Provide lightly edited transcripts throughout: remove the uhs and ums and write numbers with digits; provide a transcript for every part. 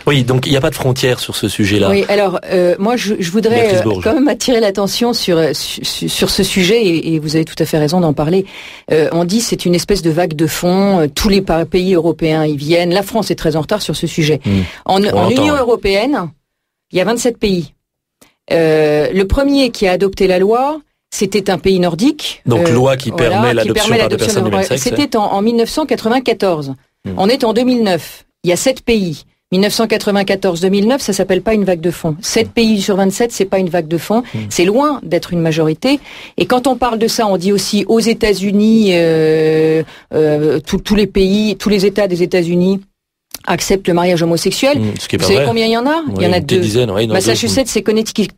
Oui, donc il n'y a pas de frontière sur ce sujet-là. Oui, alors moi je voudrais quand même attirer l'attention sur ce sujet et vous avez tout à fait raison d'en parler. On dit c'est une espèce de vague de fond, tous les pays européens y viennent. La France est très en retard sur ce sujet. En Union européenne, il y a 27 pays. Le premier qui a adopté la loi, c'était un pays nordique. Donc loi qui permet l'adoption par des personnes du même sexe. C'était en 1994. On est en 2009. Il y a 7 pays. 1994-2009, ça s'appelle pas une vague de fond. 7 pays sur 27, c'est pas une vague de fond. C'est loin d'être une majorité. Et quand on parle de ça, on dit aussi aux États-Unis, tous les pays, tous les États des États-Unis acceptent le mariage homosexuel. Vous savez combien il y en a? Il y en a 2. Massachusetts, c'est Connecticut.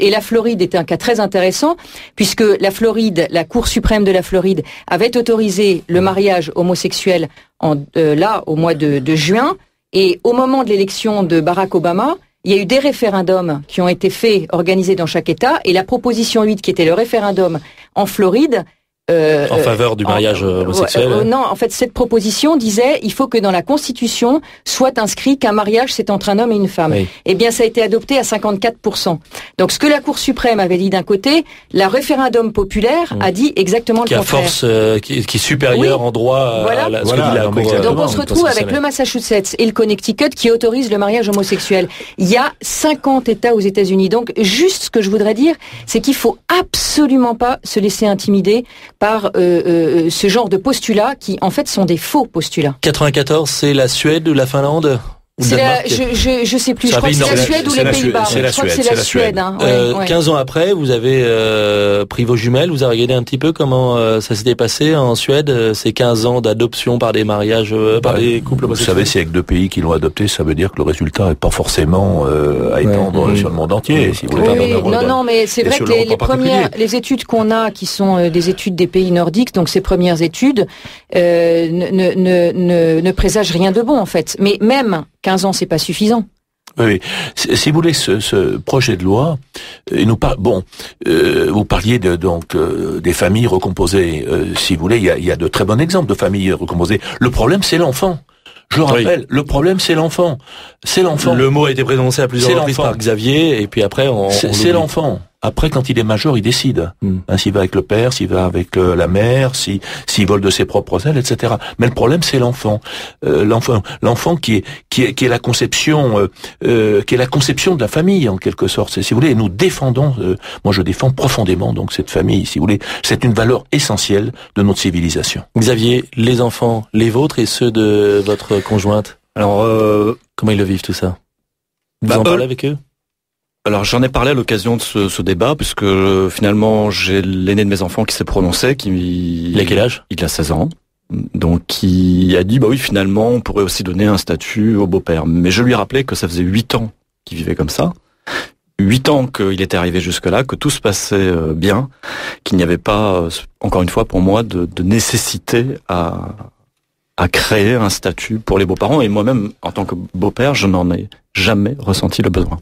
Et la Floride était un cas très intéressant, puisque la Floride, la Cour suprême de la Floride, avait autorisé le mariage homosexuel au mois de juin. Et au moment de l'élection de Barack Obama, il y a eu des référendums qui ont été faits, organisés dans chaque État, et la proposition 8, qui était le référendum en Floride, en faveur du mariage homosexuel. Non, en fait, cette proposition disait il faut que dans la Constitution soit inscrit qu'un mariage c'est entre un homme et une femme. Oui. Eh bien, ça a été adopté à 54%. Donc, ce que la Cour suprême avait dit d'un côté, la référendum populaire a dit exactement le contraire. Qui est supérieur en droit à ce que dit la Cour. Donc, on se retrouve avec le Massachusetts et le Connecticut qui autorisent le mariage homosexuel. Il y a 50 États aux États-Unis. Donc, juste ce que je voudrais dire, c'est qu'il faut absolument pas se laisser intimider par ce genre de postulats qui, en fait, sont des faux postulats. 94, c'est la Suède ou la Finlande? Je sais plus. Je crois que c'est la Suède ou les Pays-Bas. Je crois que c'est la Suède. 15 ans après, vous avez pris vos jumelles. Vous avez regardé un petit peu comment ça s'était passé en Suède, ces 15 ans d'adoption par des mariages, par des couples homosexuels. Vous savez, si avec 2 pays qui l'ont adopté, ça veut dire que le résultat n'est pas forcément à étendre sur le monde entier. Si vous voulez. Non, mais c'est vrai que les études qu'on a, qui sont des études des pays nordiques, donc ces premières études, ne présagent rien de bon en fait. Mais même 15 ans, c'est pas suffisant. Oui, si vous voulez, ce projet de loi, vous parliez des familles recomposées. Si vous voulez, il y a de très bons exemples de familles recomposées. Le problème, c'est l'enfant. Je rappelle, le problème, c'est l'enfant. C'est l'enfant. Le mot a été prononcé à plusieurs reprises par Xavier, et puis après, c'est l'enfant. Après, quand il est majeur, il décide. S'il va avec le père, s'il va avec la mère, s'il vole de ses propres ailes, etc. Mais le problème, c'est l'enfant. L'enfant qui est la conception, de la famille, en quelque sorte. Si vous voulez, nous défendons, moi je défends profondément donc cette famille, si vous voulez. C'est une valeur essentielle de notre civilisation. Xavier, les enfants, les vôtres et ceux de votre conjointe, alors comment ils le vivent tout ça? Vous en parlez avec eux? Alors j'en ai parlé à l'occasion de ce débat, puisque finalement j'ai l'aîné de mes enfants qui s'est prononcé, il a quel âge? Il a 16 ans, donc qui a dit bah oui, finalement on pourrait aussi donner un statut au beau-père. Mais je lui ai rappelé que ça faisait 8 ans qu'il vivait comme ça, 8 ans qu'il était arrivé jusque-là, que tout se passait bien, qu'il n'y avait pas, encore une fois pour moi, de nécessité à créer un statut pour les beaux-parents. Et moi-même, en tant que beau-père, je n'en ai jamais ressenti le besoin.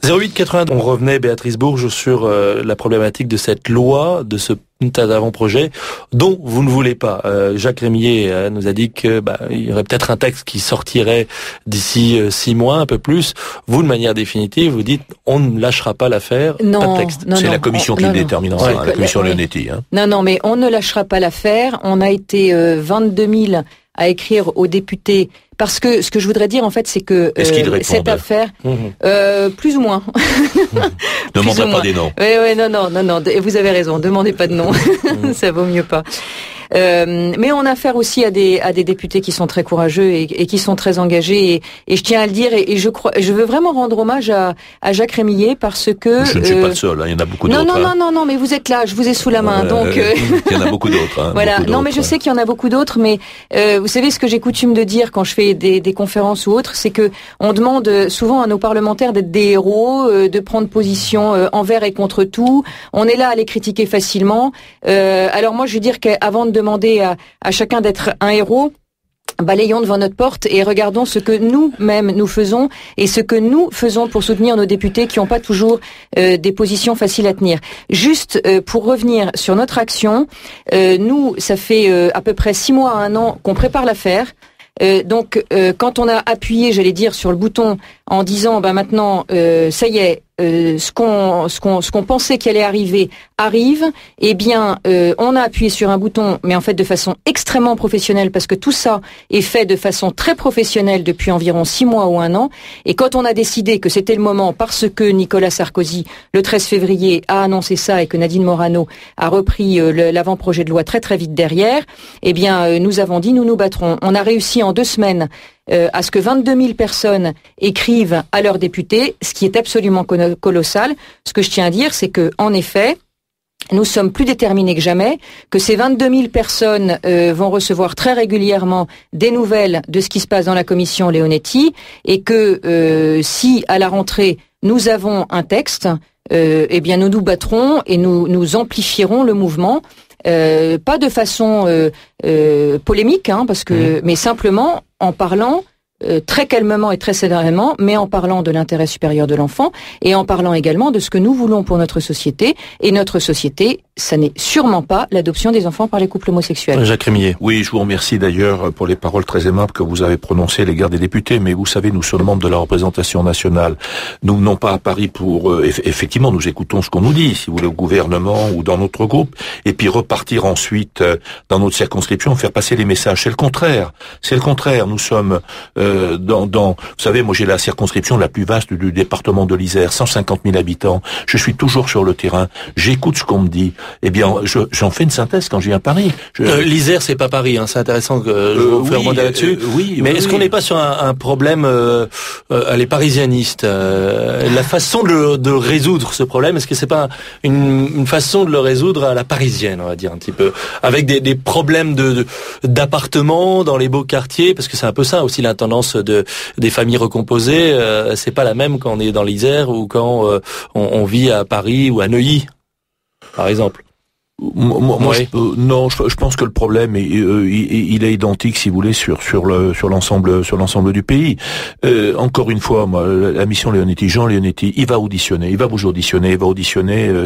0880, on revenait, Béatrice Bourges, sur la problématique de cette loi, de ce tas d'avant-projets dont vous ne voulez pas. Jacques Rémier nous a dit que il y aurait peut-être un texte qui sortirait d'ici 6 mois, un peu plus. Vous, de manière définitive, vous dites on ne lâchera pas l'affaire, pas de texte. C'est la commission qui le déterminera, la commission Leonetti. Non, mais on ne lâchera pas l'affaire. On a été 22 000 à écrire aux députés. Parce que ce que je voudrais dire en fait, c'est que cette affaire, plus ou moins. Ne demandez pas des noms. Oui, non. Vous avez raison. Demandez pas de noms. Ça vaut mieux pas. Mais on a affaire aussi à des députés qui sont très courageux et qui sont très engagés et je tiens à le dire et je veux vraiment rendre hommage à Jacques Rémillet parce que je ne suis pas le seul, il y en a beaucoup d'autres. Non, mais vous êtes là, je vous ai sous la main, donc il y en a beaucoup d'autres. Voilà, non mais je sais qu'il y en a beaucoup d'autres, mais vous savez ce que j'ai coutume de dire quand je fais des conférences ou autres, c'est que on demande souvent à nos parlementaires d'être des héros, de prendre position envers et contre tout. On est là à les critiquer facilement. Alors moi je veux dire qu'avant de demander à chacun d'être un héros, balayons devant notre porte et regardons ce que nous-mêmes nous faisons et ce que nous faisons pour soutenir nos députés qui n'ont pas toujours des positions faciles à tenir. Juste pour revenir sur notre action, nous, ça fait à peu près 6 mois à 1 an qu'on prépare l'affaire. Donc, quand on a appuyé, j'allais dire, sur le bouton en disant, maintenant, ça y est, ce qu'on pensait qu'il allait arriver arrive, eh bien, on a appuyé sur un bouton, mais en fait de façon extrêmement professionnelle, parce que tout ça est fait de façon très professionnelle depuis environ 6 mois ou 1 an. Et quand on a décidé que c'était le moment, parce que Nicolas Sarkozy, le 13 février, a annoncé ça et que Nadine Morano a repris l'avant-projet de loi très très vite derrière, eh bien, nous avons dit, nous nous battrons. On a réussi en 2 semaines à ce que 22 000 personnes écrivent à leurs députés, ce qui est absolument colossal. Ce que je tiens à dire, c'est que, en effet, nous sommes plus déterminés que jamais, que ces 22 000 personnes vont recevoir très régulièrement des nouvelles de ce qui se passe dans la commission Leonetti, et que si, à la rentrée, nous avons un texte, eh bien nous nous battrons et nous amplifierons le mouvement. Pas de façon polémique, parce que, mais simplement en parlant très calmement et très sérénement, mais en parlant de l'intérêt supérieur de l'enfant et en parlant également de ce que nous voulons pour notre société. Et notre société, ça n'est sûrement pas l'adoption des enfants par les couples homosexuels. Jacques Rémillet. Oui, je vous remercie d'ailleurs pour les paroles très aimables que vous avez prononcées à l'égard des députés, mais vous savez, nous sommes membres de la représentation nationale. Nous venons pas à Paris pour... effectivement, nous écoutons ce qu'on nous dit, si vous voulez, au gouvernement ou dans notre groupe, et puis repartir ensuite dans notre circonscription, faire passer les messages. C'est le contraire. C'est le contraire. Nous sommes... vous savez, moi j'ai la circonscription la plus vaste du département de l'Isère, 150 000 habitants. Je suis toujours sur le terrain. J'écoute ce qu'on me dit. Eh bien, j'en fais une synthèse quand je viens à Paris. L'Isère, c'est pas Paris. C'est intéressant que je vous fasse rebondir là-dessus. Mais est-ce qu'on n'est pas sur un problème les parisianistes, la façon de résoudre ce problème, est-ce que c'est pas une façon de le résoudre à la parisienne, on va dire un petit peu, avec des problèmes d'appartements dans les beaux quartiers, parce que c'est un peu ça aussi l'intendance des familles recomposées, c'est pas la même quand on est dans l'Isère ou quand on vit à Paris ou à Neuilly, par exemple. Je pense que le problème il est identique, si vous voulez, sur l'ensemble du pays. Encore une fois, moi, la mission Leonetti, Jean Leonetti, il va vous auditionner,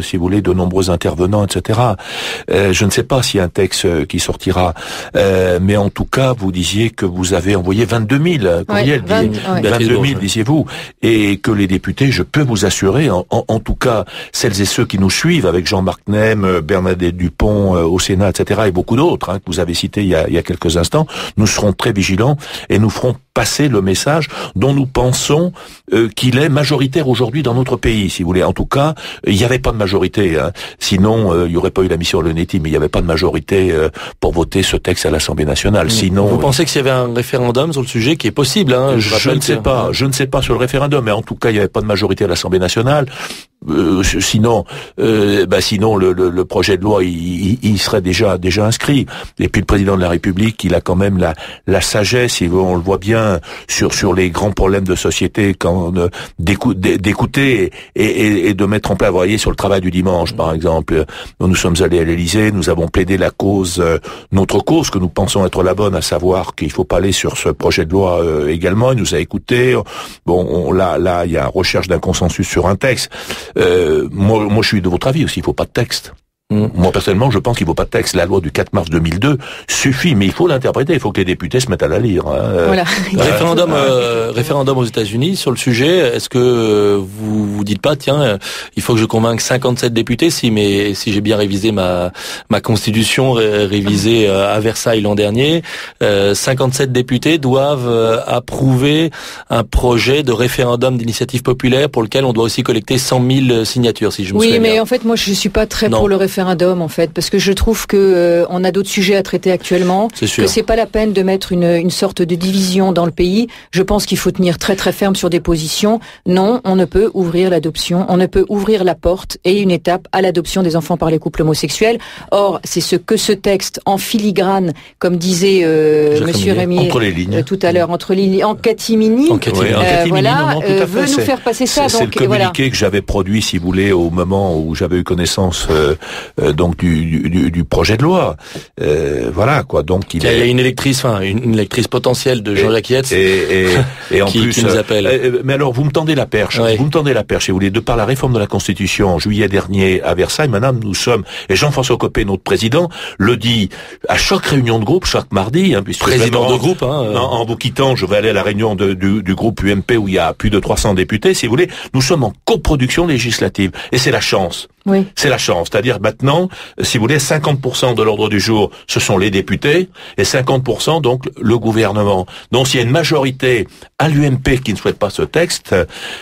si vous voulez, de nombreux intervenants, etc. Je ne sais pas s'il y a un texte qui sortira, mais en tout cas, vous disiez que vous avez envoyé 22 000 courriels, 22 000, disiez-vous, et que les députés, je peux vous assurer, en tout cas, celles et ceux qui nous suivent, avec Jean-Marc Nem, Bernadette Dupont au Sénat, etc., et beaucoup d'autres que vous avez cités il y a quelques instants, nous serons très vigilants et nous ferons passer le message dont nous pensons qu'il est majoritaire aujourd'hui dans notre pays, si vous voulez. En tout cas, il n'y avait pas de majorité, sinon il n'y aurait pas eu la mission Leonetti, mais il n'y avait pas de majorité pour voter ce texte à l'Assemblée nationale. Sinon, vous pensez que s'il y avait un référendum sur le sujet qui est possible, je ne sais pas sur le référendum, mais en tout cas il n'y avait pas de majorité à l'Assemblée nationale. Sinon le projet de loi il serait déjà inscrit. Et puis le président de la République, il a quand même la sagesse, on le voit bien sur les grands problèmes de société, d'écouter et de mettre en place. Vous voyez, sur le travail du dimanche, par exemple, nous sommes allés à l'Élysée, nous avons plaidé notre cause que nous pensons être la bonne, à savoir qu'il faut pas aller sur ce projet de loi également. Il nous a écoutés. Là, il y a recherche d'un consensus sur un texte. Moi, je suis de votre avis aussi. Il faut pas de texte. Moi, personnellement, je pense qu'il ne faut pas de texte. La loi du 4 mars 2002 suffit, mais il faut l'interpréter. Il faut que les députés se mettent à la lire. Voilà. Référendum aux États-Unis sur le sujet. Est-ce que vous dites pas, tiens, il faut que je convainque 57 députés si j'ai bien révisé ma constitution révisée à Versailles l'an dernier, 57 députés doivent approuver un projet de référendum d'initiative populaire pour lequel on doit aussi collecter 100 000 signatures, si je me souviens bien. Oui, mais en fait, moi, je suis pas très pour le référendum, en fait, parce que je trouve que on a d'autres sujets à traiter actuellement, que c'est pas la peine de mettre une sorte de division dans le pays. Je pense qu'il faut tenir très très ferme sur des positions. Non, on ne peut ouvrir l'adoption, on ne peut ouvrir la porte et une étape à l'adoption des enfants par les couples homosexuels. Or, c'est ce que ce texte en filigrane, comme disait Monsieur Rémy tout à l'heure, entre les lignes, en catimini, veut nous faire passer ça. C'est le communiqué que j'avais produit, si vous voulez, au moment où j'avais eu connaissance donc du projet de loi. Voilà quoi. Donc il y a une électrice potentielle de Jean-Jacques Hietz et en plus qui nous appelle. Mais alors vous me tendez la perche. Oui. Vous me tendez la perche. faire, si vous voulez, de par la réforme de la Constitution en juillet dernier à Versailles, madame, nous sommes, et Jean-François Copé, notre président, le dit à chaque réunion de groupe, chaque mardi, puisque président de groupe, en vous quittant, je vais aller à la réunion du groupe UMP où il y a plus de 300 députés, si vous voulez, nous sommes en coproduction législative. Et c'est la chance. Oui. C'est la chance. C'est-à-dire maintenant, si vous voulez, 50% de l'ordre du jour, ce sont les députés, et 50% donc le gouvernement. Donc s'il y a une majorité à l'UMP qui ne souhaite pas ce texte,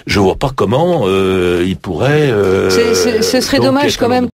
je vois pas comment il pourrait... ce serait dommage quand même